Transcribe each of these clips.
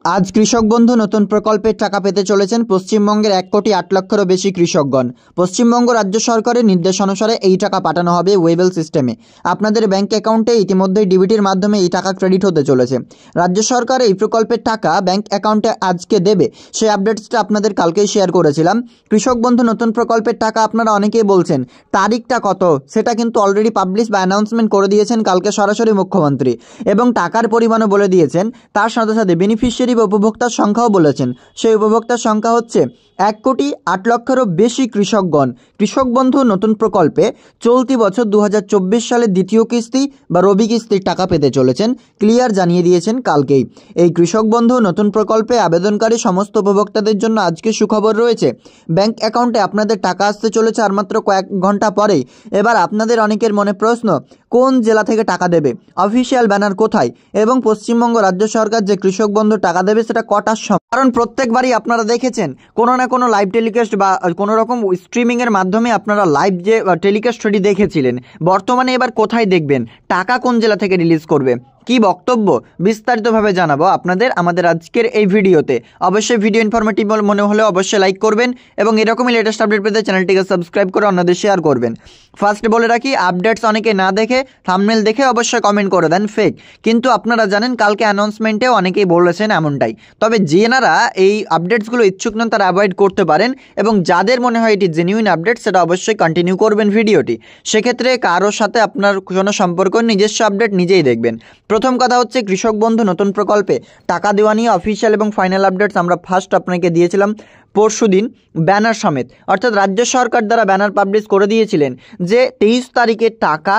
আজ কৃষক বন্ধু নতুন প্রকল্পের টাকা পেতে চলেছেন পশ্চিমবঙ্গের 1,08,00,000-এরও বেশি কৃষকগণ। পশ্চিমবঙ্গ রাজ্য সরকারের নির্দেশ অনুসারে এই টাকা পাঠানো হবে ওয়েবেল সিস্টেমে। আপনাদের ব্যাংক অ্যাকাউন্টে ইতিমধ্যেই ডিবিটির মাধ্যমে এই টাকা ক্রেডিট হতে চলেছে। রাজ্য সরকার এই প্রকল্পের টাকা ব্যাংক অ্যাকাউন্টে আজকে দেবে, সেই আপডেটসটা আপনাদের কালকেই শেয়ার করেছিলাম। কৃষক বন্ধু নতুন প্রকল্পের টাকা আপনারা অনেকেই বলছেন তারিখটা কত, সেটা কিন্তু অলরেডি পাবলিশ বা অ্যানাউন্সমেন্ট করে দিয়েছেন কালকে সরাসরি মুখ্যমন্ত্রী, এবং টাকার পরিমাণও বলে দিয়েছেন। তার সাথে সাথে বেনিফিশিয়ারি বা উপভোক্তার সংখ্যাও বলেছেন। সেই উপভোক্তার সংখ্যা হচ্ছে 1,08,00,000-এরও বেশি কৃষকগণ কৃষক বন্ধু নতুন প্রকল্পে চলতি বছর 2024 সালের দ্বিতীয় কিস্তি বা রবি কিস্তির টাকা পেতে চলেছেন, ক্লিয়ার জানিয়ে দিয়েছেন কালকেই। এই কৃষক বন্ধু নতুন প্রকল্পে আবেদনকারী সমস্ত উপভোক্তাদের জন্য আজকে সুখবর রয়েছে। ব্যাংক অ্যাকাউন্টে আপনাদের টাকা আসতে চলেছে আর মাত্র কয়েক ঘন্টা পরেই। এবার আপনাদের অনেকের মনে প্রশ্ন, কোন জেলা থেকে টাকা দেবে, অফিসিয়াল ব্যানার কোথায়, এবং পশ্চিমবঙ্গ রাজ্য সরকার যে কৃষক বন্ধু টাকা দেবে সেটা কটার সময়? কারণ প্রত্যেকবারই আপনারা দেখেছেন কোনো না কোনো লাইভ টেলিকাস্ট বা কোনো রকম স্ট্রিমিংয়ের মাধ্যমে আপনারা লাইভ যে টেলিকাস্টটি দেখেছিলেন, বর্তমানে এবার কোথায় দেখবেন, টাকা কোন জেলা থেকে রিলিজ করবে, কি বক্তব্য, বিস্তারিতভাবে জানাবো আপনাদের আমাদের আজকের এই ভিডিওতে। অবশ্যই ভিডিও ইনফরমেটিভ মনে হলে অবশ্যই লাইক করবেন এবং এরকমই লেটেস্ট আপডেট পেতে চ্যানেলটিকে সাবস্ক্রাইব করে অন্যদের শেয়ার করবেন। ফার্স্ট বলে রাখি, আপডেটস অনেকে না দেখে থাম্বনেল দেখে অবশ্যই কমেন্ট করে দেন ফেক, কিন্তু আপনারা জানেন কালকে অ্যানাউন্সমেন্টেও অনেকেই বলেছেন এমনটাই। তবে যেনারা এই আপডেটসগুলো ইচ্ছুক নন তারা অ্যাভয়েড করতে পারেন, এবং যাদের মনে হয় এটি জেনুইন আপডেট সেটা অবশ্যই কন্টিনিউ করবেন ভিডিওটি। সেক্ষেত্রে কারোর সাথে আপনার কোনো সম্পর্ক, নিজস্ব আপডেট নিজেই দেখবেন। প্রথম কথা হচ্ছে, কৃষক বন্ধু নতুন প্রকল্পে টাকা দেওয়া নিয়ে অফিসিয়াল এবং ফাইনাল আপডেটস আমরা ফার্স্ট আপনাকে দিয়েছিলাম পরশুদিন ব্যানার সমেত, অর্থাৎ রাজ্য সরকার দ্বারা ব্যানার পাবলিশ করে দিয়েছিলেন যে 23 তারিখে টাকা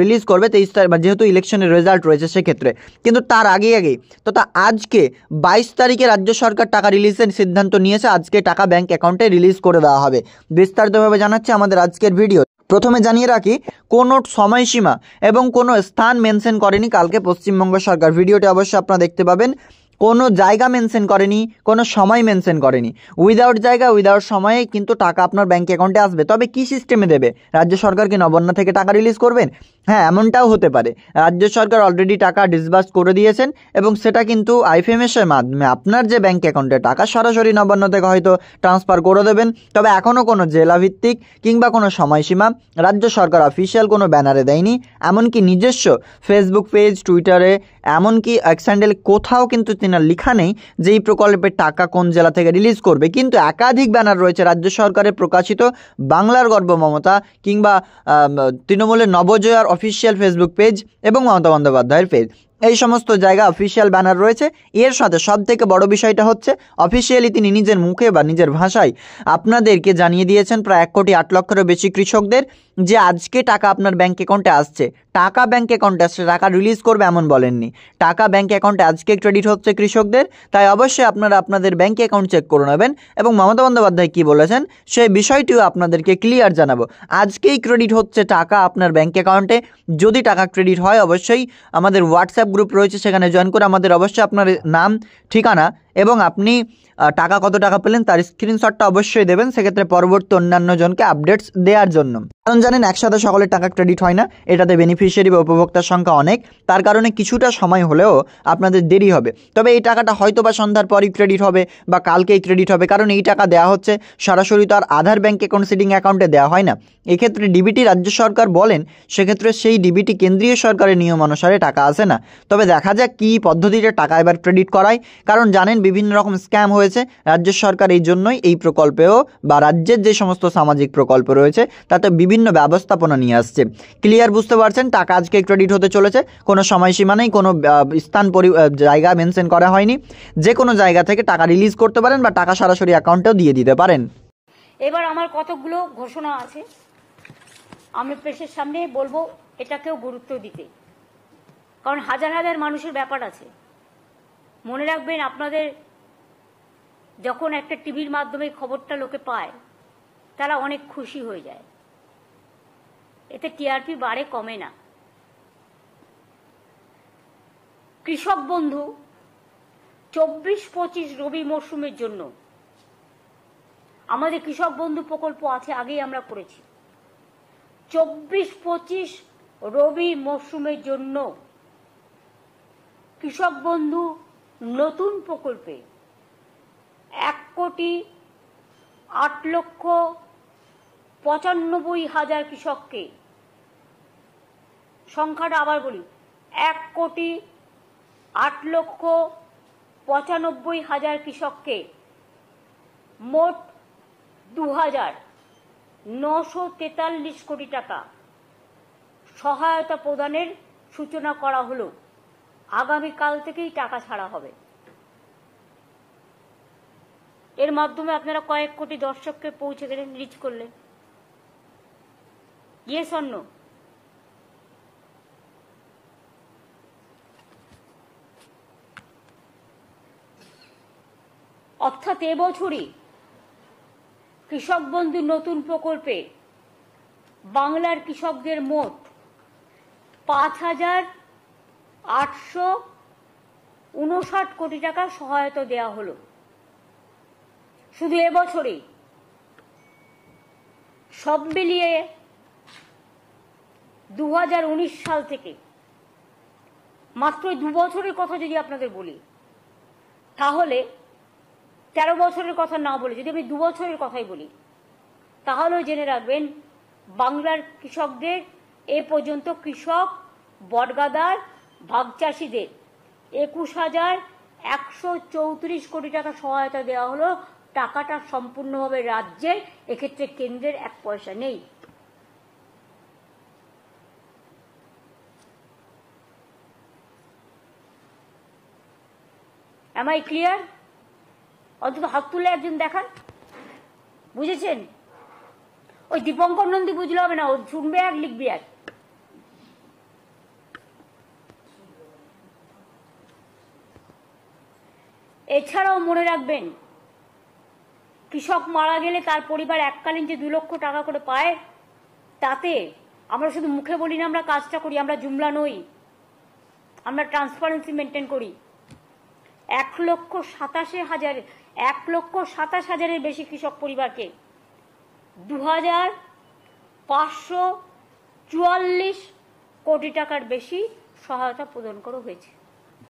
রিলিজ করবে। 23 তারিখ, যেহেতু ইলেকশনের রেজাল্ট রয়েছে সেক্ষেত্রে, কিন্তু তার আগেই তথা আজকে 22 তারিখে রাজ্য সরকার টাকা রিলিজের সিদ্ধান্ত নিয়েছে। আজকে টাকা ব্যাংক অ্যাকাউন্টে রিলিজ করে দেওয়া হবে। বিস্তারিতভাবে জানাচ্ছে আমাদের আজকের ভিডিও। প্রথমে জানিয়ে রাখি, কোনো সময়সীমা এবং কোনো স্থান মেনশন করেনি কালকে পশ্চিমবঙ্গ সরকার। ভিডিওটি অবশ্যই আপনারা দেখতে পাবেন। কোনো জায়গা মেনশন করেনি, কোনো সময় মেনশন করেনি। উইদাউট জায়গা উইদাউট সময়ে কিন্তু টাকা আপনার ব্যাঙ্ক অ্যাকাউন্টে আসবে। তবে কি সিস্টেমে দেবে, রাজ্য সরকার কি নবান্ন থেকে টাকা রিলিজ করবেন? হ্যাঁ, এমনটাও হতে পারে। রাজ্য সরকার অলরেডি টাকা ডিসবার্স করে দিয়েছেন এবং সেটা কিন্তু আইএফএমএসের মাধ্যমে আপনার যে ব্যাঙ্ক অ্যাকাউন্টে টাকা সরাসরি নবান্ন থেকে হয়তো ট্রান্সফার করে দেবেন। তবে এখনও কোনো জেলাভিত্তিক কিংবা কোনো সময়সীমা রাজ্য সরকার অফিসিয়াল কোনো ব্যানারে দেয়নি। এমনকি নিজস্ব ফেসবুক পেজ, টুইটারে, এমনকি এক্স হ্যান্ডেলে কোথাও কিন্তু লেখা নেই যে এই প্রকল্পের টাকা কোন জেলা থেকে রিলিজ করবে। কিন্তু একাধিক ব্যানার রয়েছে রাজ্য সরকারের প্রকাশিত, বাংলার গর্ব মমতা কিংবা তৃণমূলের নবজয়ার অফিসিয়াল ফেসবুক পেজ এবং মমতা বন্দ্যোপাধ্যায়ের পেজ, এই সমস্ত জায়গা অফিসিয়াল ব্যানার রয়েছে। এর সাথে সব থেকে বড় বিষয়টা হচ্ছে, অফিসিয়ালি তিনি নিজের মুখে বা নিজের ভাষায় আপনাদেরকে জানিয়ে দিয়েছেন প্রায় 1,08,00,000-এরও বেশি কৃষকদের যে আজকে টাকা আপনার ব্যাঙ্ক অ্যাকাউন্টে আসছে। টাকা ব্যাঙ্ক অ্যাকাউন্টে আসছে, টাকা রিলিজ করবে এমন বলেননি। টাকা ব্যাঙ্ক অ্যাকাউন্টে আজকে ক্রেডিট হচ্ছে কৃষকদের। তাই অবশ্যই আপনারা আপনাদের ব্যাঙ্ক অ্যাকাউন্ট চেক করে নেবেন। এবং মমতা বন্দ্যোপাধ্যায় কী বলেছেন সেই বিষয়টিও আপনাদেরকে ক্লিয়ার জানাবো। আজকেই ক্রেডিট হচ্ছে টাকা আপনার ব্যাঙ্ক অ্যাকাউন্টে। যদি টাকা ক্রেডিট হয় অবশ্যই আমাদের হোয়াটসঅ্যাপ গ্রুপ রয়েছে, সেখানে জয়েন করে আমাদের অবশ্যই আপনার নাম, ঠিকানা এবং আপনি টাকা কত টাকা পেলেন তার স্ক্রিনশটটা অবশ্যই দেবেন, সেক্ষেত্রে পরবর্তী অন্যান্য জনকে আপডেটস দেওয়ার জন্য। কারণ জানেন একসাথে সকলের টাকা ক্রেডিট হয় না, এটাতে বেনিফিশিয়ারি বা উপভোক্তার সংখ্যা অনেক, তার কারণে কিছুটা সময় হলেও আপনাদের দেরি হবে। তবে এই টাকাটা হয়তো বা সন্ধ্যার পরই ক্রেডিট হবে বা কালকেই ক্রেডিট হবে, কারণ এই টাকা দেওয়া হচ্ছে সরাসরি তো আর আধার ব্যাঙ্ক অ্যাকাউন্ট সিডিং অ্যাকাউন্টে দেওয়া হয় না। এক্ষেত্রে ডিবিটি রাজ্য সরকার বলেন, সেক্ষেত্রে সেই ডিবিটি কেন্দ্রীয় সরকারের নিয়ম অনুসারে টাকা আসে না। তবে দেখা যাক কী পদ্ধতিতে টাকা এবার ক্রেডিট করায়, কারণ জানেন বিভিন্ন রকম স্ক্যাম হয়েছে। রাজ্য সরকার এই জন্যই এই প্রকল্পেও বা রাজ্যের যে সমস্ত সামাজিক প্রকল্প রয়েছে তাতে বিভিন্ন ব্যবস্থাপনা নিয়ে আসছে। ক্লিয়ার বুঝতে পারছেন, টাকা আজকে ক্রেডিট হতে চলেছে। কোনো সময়সীমা নেই, কোনো স্থান জায়গা মেনশন করা হয়নি। যে কোনো জায়গা থেকে টাকা রিলিজ করতে পারেন বা টাকা সরাসরি অ্যাকাউন্টেও দিয়ে দিতে পারেন। এবার আমার কতগুলো ঘোষণা আছে, আমি প্রেসের সামনে বলবো এটাকেও গুরুত্ব দিতে, কারণ হাজার হাজার মানুষের ব্যাপার আছে। মনে রাখবেন, আপনাদের যখন একটা টিভির মাধ্যমে খবরটা লোকে পায় তারা অনেক খুশি হয়ে যায়, এতে টিআরপি বাড়ে, কমে না। কৃষক বন্ধু 24-25 রবি মরশুমের জন্য আমাদের কৃষক বন্ধু প্রকল্প আছে, আগেই আমরা করেছি। 24-25 রবি মরশুমের জন্য কৃষক বন্ধু নতুন প্রকল্পে 1,08,95,000 কৃষককে, সংখ্যাটা আবার বলি, 1,08,95,000 কৃষককে মোট 2,943 কোটি টাকা সহায়তা প্রদানের সূচনা করা হলো। আগামীকাল থেকেই টাকা ছাড়া হবে। এর মাধ্যমে আপনারা কয়েক কোটি দর্শককে পৌঁছে গেলেন, রিচ করলেন। Yes or no? অর্থাৎ এবছরই কৃষক বন্ধু নতুন প্রকল্পে বাংলার কৃষকদের মোট 5,859 কোটি টাকা সহায়তা দেওয়া হলো। শুধু এবছরেই সব মিলিয়ে 2019 সাল থেকে, মাত্র 2 বছরের কথা যদি আপনাদের বলি, তাহলে 13 বছরের কথা না বলে যদি আমি 2 বছরের কথাই বলি, তাহলেও জেনে রাখবেন বাংলার কৃষকদের এ পর্যন্ত কৃষক, বটগাদার, ভাগচাষীদের 21,134 কোটি টাকা সহায়তা দেওয়া হলো। টাকাটা সম্পূর্ণভাবে রাজ্যের, এক্ষেত্রে কেন্দ্রের 1 পয়সা নেই। Am I clear? অন্তত হাত তুলে একজন দেখান, বুঝেছেন? ওই দীপঙ্কর নন্দী বুঝলে হবে না, ও শুনবে আর লিখবে এক। এছাড়াও মনে রাখবেন, কৃষক মারা গেলে তার পরিবার এককালীন যে 2 লক্ষ টাকা করে পায়, তাতে আমরা শুধু মুখে বলি না, আমরা কাজটা করি। আমরা জুমলা নই, আমরা ট্রান্সপারেন্সি মেনটেন করি। 1,27,000 বেশি কৃষক পরিবারকে 2,544 কোটি টাকার বেশি সহায়তা প্রদান করা হয়েছে।